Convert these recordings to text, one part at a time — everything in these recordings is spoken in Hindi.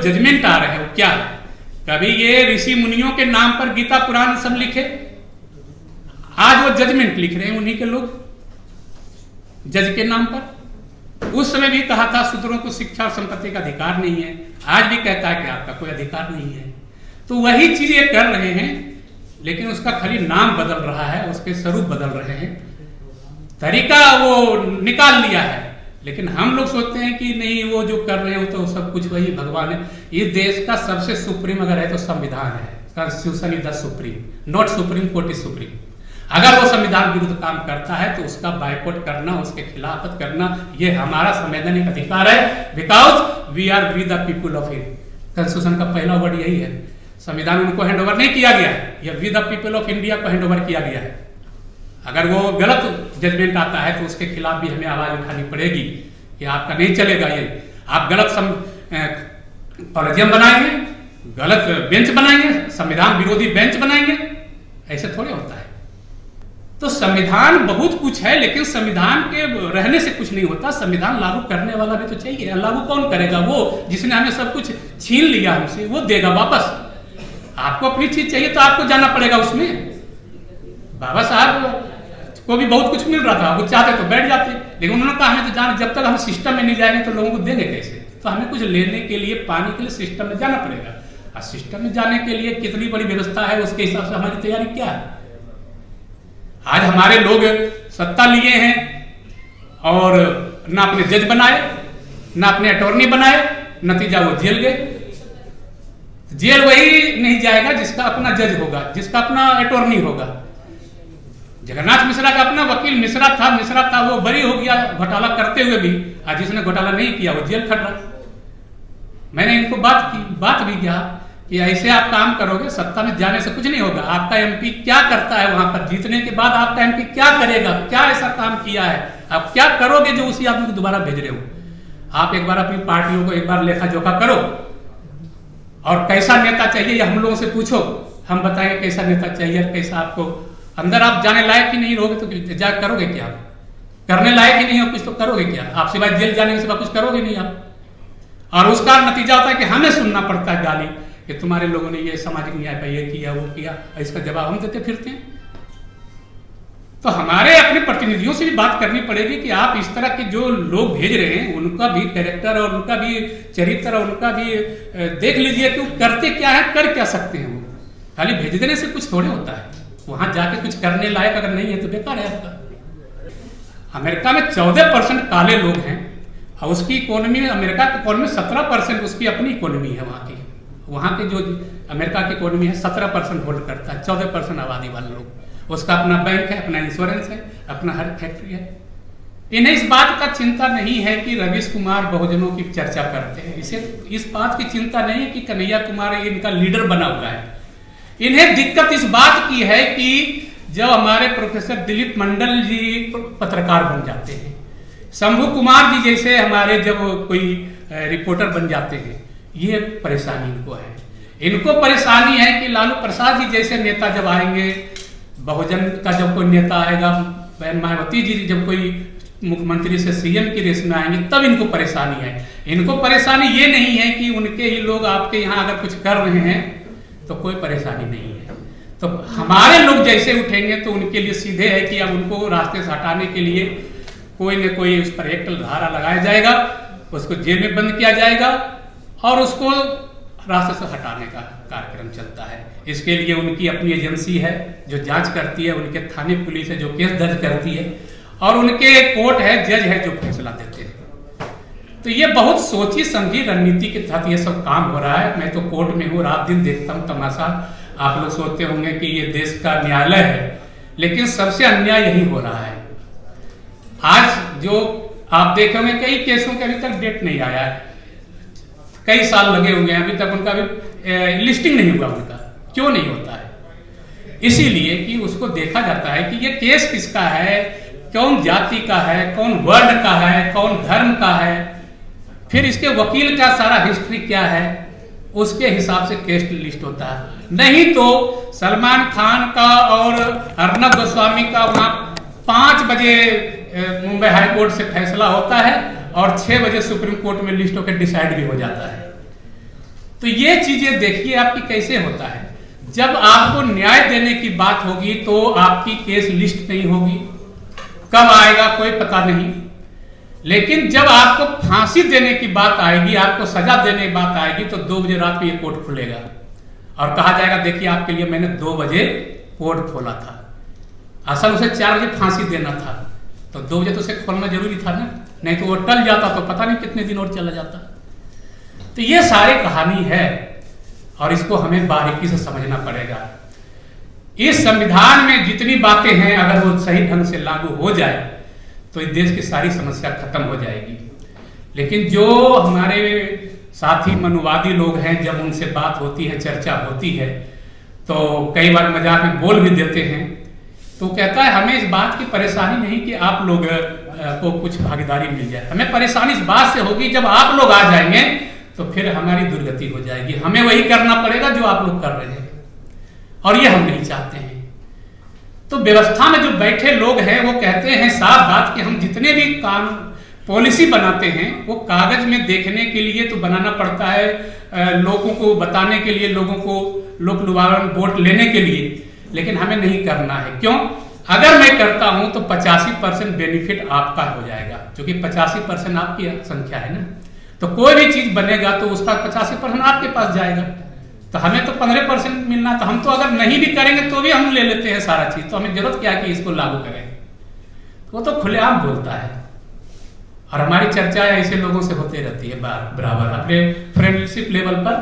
जजमेंट आ रहे हैं वो क्या है? कभी ये ऋषि मुनियों के नाम पर गीता पुराण सब लिखे, आज वो जजमेंट लिख रहे हैं उन्हीं के लोग जज के नाम पर। उस समय भी कहा था शूद्रों को शिक्षा और संपत्ति का अधिकार नहीं है, आज भी कहता है कि आपका कोई अधिकार नहीं है। तो वही चीज ये कर रहे हैं, लेकिन उसका खाली नाम बदल रहा है, उसके स्वरूप बदल रहे हैं, तरीका वो निकाल लिया है। लेकिन हम लोग सोचते हैं कि नहीं, वो जो कर रहे हैं वो तो सब कुछ वही भगवान है। इस देश का सबसे सुप्रीम अगर है तो संविधान है, constitution is the supreme, not supreme court is supreme. अगर वो संविधान विरुद्ध काम करता है तो उसका बायकॉट करना, उसके खिलाफत करना, ये हमारा संवैधानिक अधिकार है, because we are we the people of India. Constitution का पहला वर्ड यही है। संविधान उनको हैंड ओवर नहीं किया गया है, यह we the people of India को हैंड ओवर किया गया है। अगर वो गलत जजमेंट आता है तो उसके खिलाफ भी हमें आवाज उठानी पड़ेगी कि आपका नहीं चलेगा ये, आप गलत कॉलेजियम बनाएंगे, गलत बेंच बनाएंगे, संविधान विरोधी बेंच बनाएंगे, ऐसे थोड़े होता है। तो संविधान बहुत कुछ है, लेकिन संविधान के रहने से कुछ नहीं होता। संविधान लागू करने वाला भी तो चाहिए। लागू कौन करेगा? वो जिसने हमें सब कुछ छीन लिया हमसे, वो देगा वापस। आपको अपनी चीज चाहिए तो आपको जाना पड़ेगा उसमें। बाबा साहब को भी बहुत कुछ मिल रहा था, वो चाहते तो बैठ जाते, लेकिन उन्होंने कहा हमें तो जाना, जब तक हम सिस्टम में नहीं जाएंगे तो लोगों को देंगे कैसे? तो हमें कुछ लेने के लिए, पाने के लिए सिस्टम में जाना पड़ेगा। और सिस्टम में जाने के लिए कितनी बड़ी व्यवस्था है, उसके हिसाब से हमारी तैयारी क्या है। आज हमारे लोग सत्ता लिए हैं और ना अपने जज बनाए, ना अपने अटॉर्नी बनाए, नतीजा वो जेल गए। जेल वही नहीं जाएगा जिसका अपना जज होगा, जिसका अपना अटॉर्नी होगा। जगन्नाथ मिश्रा का अपना वकील मिश्रा था, वो बरी हो गया घोटाला करते हुए भी। आज जिसने घोटाला नहीं किया वो जेल खट रहा। मैंने इनको बात भी किया कि ऐसे आप काम करोगे, सत्ता में जाने से कुछ नहीं होगा। आपका एमपी क्या करता है वहां पर, जीतने के बाद आपका एमपी क्या करेगा, क्या ऐसा काम किया है, आप क्या करोगे जो उसी आदमी को दोबारा भेज रहे हो। आप एक बार अपनी पार्टियों को एक बार लेखा जोखा करो, और कैसा नेता चाहिए हम लोगों से पूछो, हम बताएंगे कैसा नेता चाहिए, कैसा आपको। अंदर आप जाने लायक ही नहीं रहोगे तो जा करोगे क्या? करने लायक ही नहीं हो कुछ तो करोगे क्या? आप सिवाय जेल जाने के सिवा कुछ करोगे नहीं आप। और उसका नतीजा होता है कि हमें सुनना पड़ता है गाली कि तुम्हारे लोगों ने ये सामाजिक न्याय पर ये किया वो किया, इसका जवाब हम देते फिरते हैं। तो हमारे अपने प्रतिनिधियों से भी बात करनी पड़ेगी कि आप इस तरह के जो लोग भेज रहे हैं उनका भी कैरेक्टर और उनका भी चरित्र और उनका भी देख लीजिए कि वो करते क्या है, कर क्या सकते हैं। वो खाली भेज देने से कुछ थोड़े होता है, वहां जाके कुछ करने लायक अगर नहीं है तो बेकार है आपका। अमेरिका में 14% काले लोग हैं और उसकी इकोनॉमी में, अमेरिका की इकोनॉमी में 17% उसकी अपनी इकोनॉमी है। वहाँ के जो अमेरिका की इकोनॉमी है 17% होल्ड करता है, 14% आबादी वाले लोग। उसका अपना बैंक है, अपना इंश्योरेंस है, अपना हर फैक्ट्री है। इन्हें इस बात का चिंता नहीं है कि रवीश कुमार बहुजनों की चर्चा करते हैं, इसे इस बात की चिंता नहीं है कि कन्हैया कुमार इनका लीडर बना हुआ है। इन्हें दिक्कत इस बात की है कि जब हमारे प्रोफेसर दिलीप मंडल जी पत्रकार बन जाते हैं, शंभू कुमार जी जैसे हमारे जब कोई रिपोर्टर बन जाते हैं, ये परेशानी इनको है। इनको परेशानी है कि लालू प्रसाद जी जैसे नेता जब आएंगे, बहुजन का जब कोई नेता आएगा, मायावती जी जब कोई मुख्यमंत्री से सीएम की रेस में आएंगे, तब इनको परेशानी है। इनको परेशानी ये नहीं है कि उनके ही लोग आपके यहाँ अगर कुछ कर रहे हैं तो कोई परेशानी नहीं है। तो हमारे लोग जैसे उठेंगे तो उनके लिए सीधे है कि अब उनको रास्ते से हटाने के लिए कोई न कोई उस पर एक धारा लगाया जाएगा, उसको जेल में बंद किया जाएगा और उसको रास्ते से हटाने का कार्यक्रम चलता है। इसके लिए उनकी अपनी एजेंसी है जो जांच करती है, उनके थाने पुलिस है जो केस दर्ज करती है, और उनके कोर्ट है, जज है जो फैसला देते हैं। तो ये बहुत सोची समझी रणनीति के तहत ये सब काम हो रहा है। मैं तो कोर्ट में हूँ, रात दिन देखता हूँ तमाशा। आप लोग सोचते होंगे कि ये देश का न्यायालय है, लेकिन सबसे अन्याय यही हो रहा है। आज जो आप देखेंगे कई केसों के अभी तक डेट नहीं आया है, कई साल लगे हुए हैं, अभी तक उनका भी लिस्टिंग नहीं हुआ। उनका क्यों नहीं होता है? इसीलिए कि उसको देखा जाता है कि ये केस किसका है, कौन जाति का है, कौन वर्ण का है, कौन धर्म का है, फिर इसके वकील का सारा हिस्ट्री क्या है, उसके हिसाब से केस लिस्ट होता है। नहीं तो सलमान खान का और अर्नब गोस्वामी का वहां 5 बजे मुंबई हाई कोर्ट से फैसला होता है और 6 बजे सुप्रीम कोर्ट में लिस्ट होकर डिसाइड भी हो जाता है। तो ये चीजें देखिए आपकी कैसे होता है। जब आपको न्याय देने की बात होगी तो आपकी केस लिस्ट नहीं होगी, कब आएगा कोई पता नहीं। लेकिन जब आपको फांसी देने की बात आएगी, आपको सजा देने की बात आएगी, तो 2 बजे रात में ये कोर्ट खुलेगा और कहा जाएगा देखिए आपके लिए मैंने 2 बजे कोर्ट खोला था। असल उसे 4 बजे फांसी देना था, तो 2 बजे तो उसे खोलना जरूरी था ना, नहीं तो वो टल जाता तो पता नहीं कितने दिन और चला जाता। तो ये सारी कहानी है और इसको हमें बारीकी से समझना पड़ेगा। इस संविधान में जितनी बातें हैं अगर वो सही ढंग से लागू हो जाए तो इस देश की सारी समस्या खत्म हो जाएगी। लेकिन जो हमारे साथी मनुवादी लोग हैं, जब उनसे बात होती है, चर्चा होती है, तो कई बार मजाक में बोल भी देते हैं। तो कहता है हमें इस बात की परेशानी नहीं कि आप लोग को कुछ भागीदारी मिल जाए, हमें परेशानी इस बात से होगी जब आप लोग आ जाएंगे तो फिर हमारी दुर्गति हो जाएगी, हमें वही करना पड़ेगा जो आप लोग कर रहे हैं, और ये हम नहीं चाहते हैं। तो व्यवस्था में जो बैठे लोग हैं वो कहते हैं साफ बात कि हम जितने भी कानून पॉलिसी बनाते हैं वो कागज में देखने के लिए तो बनाना पड़ता है, लोगों को बताने के लिए, लोगों को लोक लुभावन वोट लेने के लिए, लेकिन हमें नहीं करना है। क्यों? अगर मैं करता हूं तो 85% बेनिफिट आपका हो जाएगा, क्योंकि 85% आपकी संख्या है ना, तो कोई भी चीज बनेगा तो उसका 85% आपके पास जाएगा। तो हमें तो 15% मिलना, तो हम तो अगर नहीं भी करेंगे तो भी हम ले लेते हैं सारा चीज, तो हमें जरूरत क्या है कि इसको लागू करें। वो तो खुलेआम बोलता है और हमारी चर्चाएं ऐसे लोगों से होती रहती है बराबर अपने फ्रेंडशिप लेवल पर।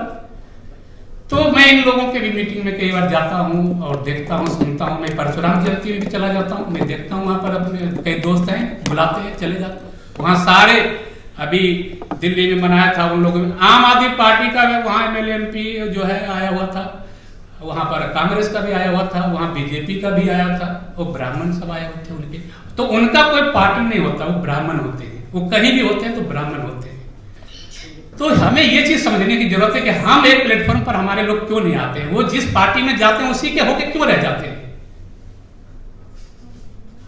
तो मैं इन लोगों के भी मीटिंग में कई बार जाता हूं और देखता हूं, सुनता हूं। मैं परशुराम जयंती में भी चला जाता हूं, मैं देखता हूं वहां पर अपने कई दोस्त हैं, बुलाते हैं, चले जाते। वहां सारे अभी दिल्ली में मनाया था उन लोगों में, आम आदमी पार्टी का वहां MLA MP जो है आया हुआ था, वहां पर कांग्रेस का भी आया हुआ था, वहां बीजेपी का भी आया था, वो ब्राह्मण सब आए होते हैं उनके। तो उनका कोई पार्टी नहीं होता, वो ब्राह्मण होते हैं, वो कहीं भी होते हैं तो ब्राह्मण होते हैं। तो हमें ये चीज समझने की जरूरत है कि हम एक प्लेटफॉर्म पर हमारे लोग क्यों नहीं आते हैं, वो जिस पार्टी में जाते हैं उसी के होके क्यों रह जाते हैं,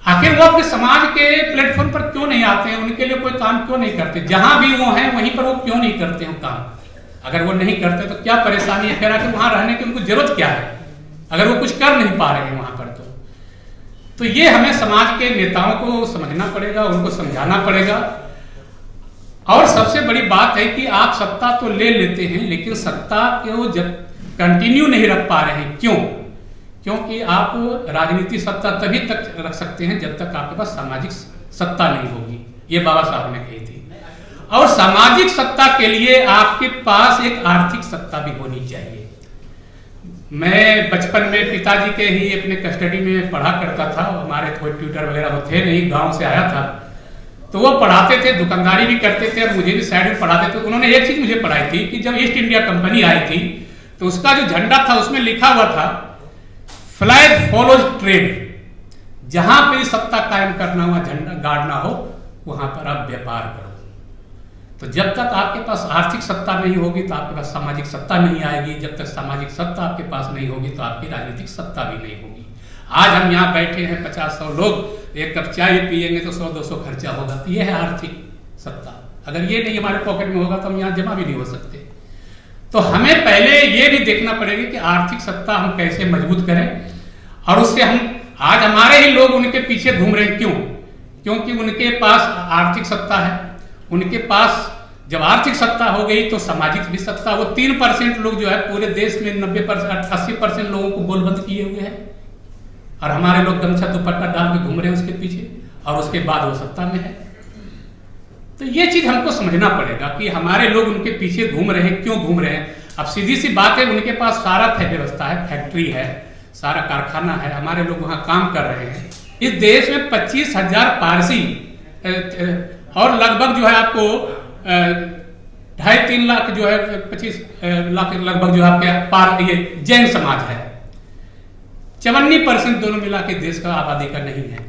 आखिर वो अपने समाज के प्लेटफॉर्म पर क्यों नहीं आते हैं, उनके लिए कोई काम क्यों नहीं करते, जहां भी वो हैं वहीं पर वो क्यों नहीं करते हैं काम। अगर वो नहीं करते तो क्या परेशानी है, फिर आखिर वहां रहने की उनको जरूरत क्या है, अगर वो कुछ कर नहीं पा रहे हैं वहां पर। तो ये हमें समाज के नेताओं को समझना पड़ेगा, उनको समझाना पड़ेगा। और सबसे बड़ी बात है कि आप सत्ता तो ले लेते हैं लेकिन सत्ता को जब कंटिन्यू नहीं रख पा रहे हैं, क्यों? क्योंकि आप राजनीतिक सत्ता तभी तक रख सकते हैं जब तक आपके पास सामाजिक सत्ता नहीं होगी, ये बाबा साहब ने कही थी। और सामाजिक सत्ता के लिए आपके पास एक आर्थिक सत्ता भी होनी चाहिए। मैं बचपन में पिताजी के ही अपने कस्टडी में पढ़ा करता था, हमारे कोई ट्यूटर वगैरह थे नहीं, गांव से आया था, तो वो पढ़ाते थे, दुकानदारी भी करते थे और मुझे भी साइड में पढ़ाते थे। उन्होंने एक चीज मुझे पढ़ाई थी कि जब ईस्ट इंडिया कंपनी आई थी तो उसका जो झंडा था उसमें लिखा हुआ था फ्लैग फॉलोज ट्रेड, जहां पे सत्ता कायम करना हुआ, झंडा गाड़ना हो, वहां पर आप व्यापार करो। तो जब तक आपके पास आर्थिक सत्ता नहीं होगी तो आपके पास सामाजिक सत्ता नहीं आएगी, जब तक सामाजिक सत्ता आपके पास नहीं होगी तो आपकी राजनीतिक सत्ता भी नहीं होगी। आज हम यहाँ बैठे हैं 50-100 लोग, एक कप चाय पियेंगे तो 100-200 खर्चा होगा, तो यह है आर्थिक सत्ता। अगर ये नहीं हमारे पॉकेट में होगा तो हम यहाँ जमा भी नहीं हो सकते। तो हमें पहले ये भी देखना पड़ेगा कि आर्थिक सत्ता हम कैसे मजबूत करें, और उससे हम आज हमारे ही लोग उनके पीछे घूम रहे हैं। क्यों? क्योंकि उनके पास आर्थिक सत्ता है, उनके पास जब आर्थिक सत्ता हो गई तो सामाजिक भी सत्ता। वो 3% लोग जो है पूरे देश में 90% 80% लोगों को गोलबंद किए हुए हैं, और हमारे लोग गमछा दुपट्टा डाल के घूम रहे हैं उसके पीछे, और उसके बाद वो सत्ता में है। तो ये चीज हमको समझना पड़ेगा कि हमारे लोग उनके पीछे घूम रहे हैं, क्यों घूम रहे हैं। अब सीधी सी बात है, उनके पास सारा व्यवस्था है, फैक्ट्री है, सारा कारखाना है, हमारे लोग वहां काम कर रहे हैं। इस देश में 25,000 पारसी और लगभग जो है आपको 2.5-3 लाख जो है 25 लाख लगभग जो है आपके ये जैन समाज है। 54% दोनों मिला के देश का आबादी का नहीं है,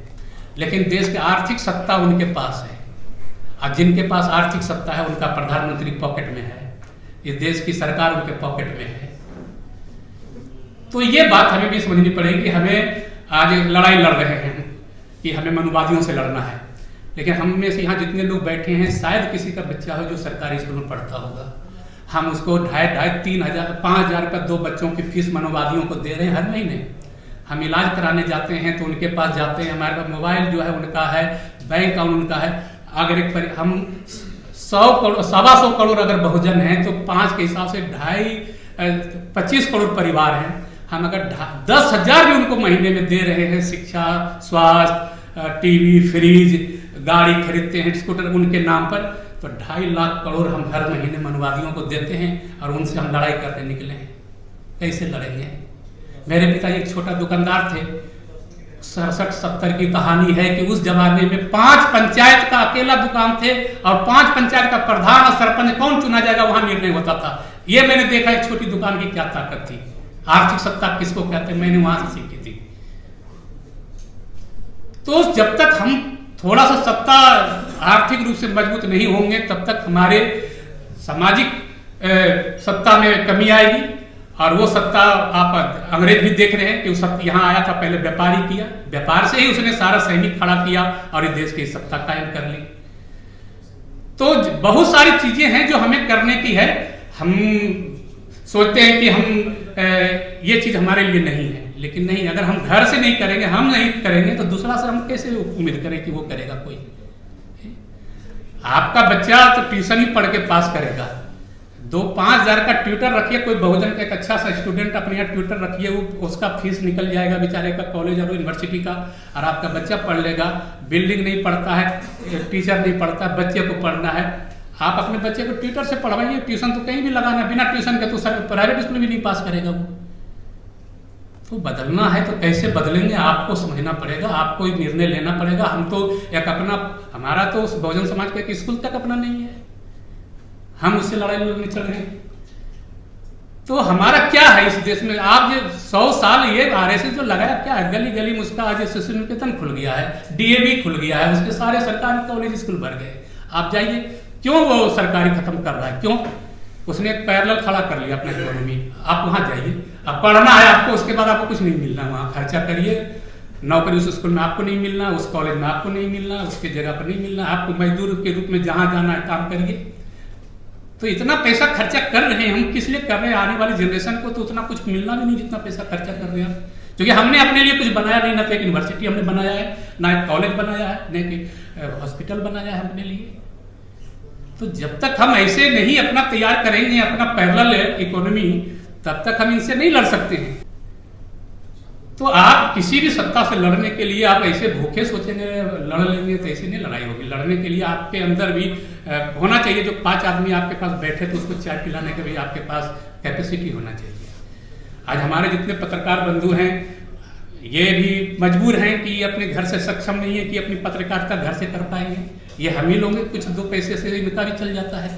लेकिन देश की आर्थिक सत्ता उनके पास है। और जिनके पास आर्थिक सत्ता है उनका प्रधानमंत्री पॉकेट में है, इस देश की सरकार उनके पॉकेट में है। तो ये बात हमें भी समझनी पड़ेगी कि हमें आज लड़ाई लड़ रहे हैं कि हमें मनुवादियों से लड़ना है, लेकिन हम में से यहाँ जितने लोग बैठे हैं शायद किसी का बच्चा हो जो सरकारी स्कूल में पढ़ता होगा, हम उसको 2,500, 3,000, 5,000 रुपये 2 बच्चों की फीस मनोवादियों को दे रहे हैं हर महीने। हम इलाज कराने जाते हैं तो उनके पास जाते हैं, हमारे पास मोबाइल जो है उनका है, बैंक अकाउंट उनका है। अगर हम 100 करोड़ 125 करोड़ अगर बहुजन हैं तो 5 के हिसाब से 25 करोड़ परिवार हैं। हम अगर 10,000 भी उनको महीने में दे रहे हैं, शिक्षा, स्वास्थ्य, टीवी, फ्रिज, गाड़ी खरीदते हैं, स्कूटर उनके नाम पर, तो 2.5 लाख करोड़ हम हर महीने मनवादियों को देते हैं और उनसे हम लड़ाई करने निकले हैं। कैसे लड़ेंगे? मेरे पिताजी एक छोटा दुकानदार थे। 67-70 की कहानी है कि उस जमाने में 5 पंचायत का अकेला दुकान थे और 5 पंचायत का प्रधान और सरपंच कौन चुना जाएगा वहां निर्णय होता था। ये मैंने देखा एक छोटी दुकान की क्या ताकत थी। आर्थिक सत्ता किसको कहते हैं, मैंने वहां से सीखी थी। तो जब तक हम थोड़ा सा सत्ता आर्थिक रूप से मजबूत नहीं होंगे तब तक हमारे सामाजिक सत्ता में कमी आएगी। और वो सत्ता आप अंग्रेज भी देख रहे हैं कि उस यहाँ आया था, पहले व्यापारी किया, व्यापार से ही उसने सारा सैनिक खड़ा किया और इस देश की सत्ता कायम कर ली। तो बहुत सारी चीजें हैं जो हमें करने की है। हम सोचते हैं कि हम ये चीज हमारे लिए नहीं है, लेकिन नहीं, अगर हम घर से नहीं करेंगे, हम नहीं करेंगे तो दूसरा से हम कैसे उम्मीद करें कि वो करेगा कोई। आपका बच्चा तो ट्यूशन ही पढ़ के पास करेगा। 2-5 हज़ार का ट्यूटर रखिए, कोई बहुजन का एक अच्छा सा स्टूडेंट अपने यहाँ ट्यूटर रखिए, वो उसका फीस निकल जाएगा बेचारे का कॉलेज और यूनिवर्सिटी का, और आपका बच्चा पढ़ लेगा। बिल्डिंग नहीं पढ़ता है, टीचर नहीं पढ़ता, बच्चे को पढ़ना है, आप अपने बच्चे को ट्यूटर से पढ़वाइए। ट्यूशन तो कहीं भी लगाना, बिना ट्यूशन के तो प्राइवेट स्कूल भी नहीं पास करेगा वो। तो बदलना है तो कैसे बदलेंगे आपको समझना पड़ेगा, आपको निर्णय लेना पड़ेगा। हम तो एक अपना, हमारा तो बहुजन समाज का एक स्कूल तक अपना नहीं है, हम उससे लड़ाई लड़ने चल रहे हैं। तो हमारा क्या है इस देश में? आप जो 100 साल ये आरएसएस जो लगाया क्या है? गली गली में उसका आज शिशु निकेतन खुल गया है, डीएवी खुल गया है, उसके सारे सरकारी कॉलेज स्कूल भर गए। आप जाइए, क्यों वो सरकारी खत्म कर रहा है? क्यों? उसने एक पैरेलल खड़ा कर लिया अपना इकोनॉमी। आप वहां जाइए, अब पढ़ना है आपको, उसके बाद आपको कुछ नहीं मिलना, वहां खर्चा करिए, नौकरी उस स्कूल में आपको नहीं मिलना, उस कॉलेज में आपको नहीं मिलना, उसके जगह पर नहीं मिलना, आपको मजदूर के रूप में जहां जाना है काम करिए। तो इतना पैसा खर्चा कर रहे हैं हम, किस लिए कर रहे हैं? आने वाली जनरेशन को तो उतना कुछ मिलना भी नहीं जितना पैसा खर्चा कर रहे हैं, क्योंकि हमने अपने लिए कुछ बनाया नहीं। ना तो एक यूनिवर्सिटी हमने बनाया है, ना एक कॉलेज बनाया है, ना एक हॉस्पिटल बनाया है अपने लिए। तो जब तक हम ऐसे नहीं अपना तैयार करेंगे अपना पैरेलल इकोनॉमी, तब तक हम इनसे नहीं लड़ सकते हैं। तो आप किसी भी सत्ता से लड़ने के लिए आप ऐसे भूखे सोचेंगे लड़ लेंगे तो ऐसे नहीं लड़ाई होगी। लड़ने के लिए आपके अंदर भी होना चाहिए, जो 5 आदमी आपके पास बैठे तो उसको चाय पिलाने के भी आपके पास कैपेसिटी होना चाहिए। आज हमारे जितने पत्रकार बंधु हैं ये भी मजबूर हैं कि अपने घर से सक्षम नहीं है कि अपनी पत्रकारिता घर से कर पाएंगे। ये हम ही लोग कुछ 2 पैसे से इनका भी चल जाता है,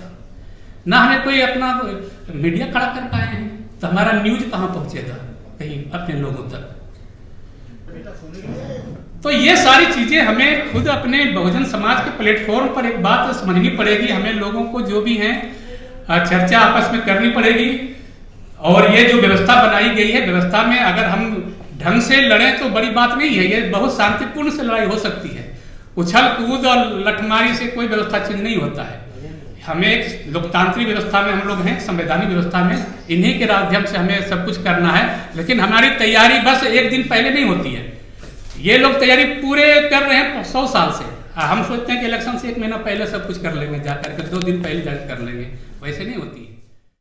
ना हमें कोई अपना मीडिया खड़ा कर पाए हैं, तो हमारा न्यूज कहाँ पहुंचेगा कहीं अपने लोगों तक। तो ये सारी चीजें हमें खुद अपने बहुजन समाज के प्लेटफॉर्म पर एक बात समझनी पड़ेगी। हमें लोगों को जो भी हैं चर्चा आपस में करनी पड़ेगी। और ये जो व्यवस्था बनाई गई है, व्यवस्था में अगर हम ढंग से लड़ें तो बड़ी बात नहीं है, ये बहुत शांतिपूर्ण से लड़ाई हो सकती है। उछल कूद और लठमारी से कोई व्यवस्था चेंज नहीं होता है। हमें एक लोकतांत्रिक व्यवस्था में हम लोग हैं, संवैधानिक व्यवस्था में, इन्हीं के माध्यम से हमें सब कुछ करना है। लेकिन हमारी तैयारी बस एक दिन पहले नहीं होती है। ये लोग तैयारी पूरे कर रहे हैं 100 साल से। हम सोचते हैं कि इलेक्शन से 1 महीना पहले सब कुछ कर लेंगे, जाकर के 2 दिन पहले जाकर कर लेंगे, वैसे नहीं होती है।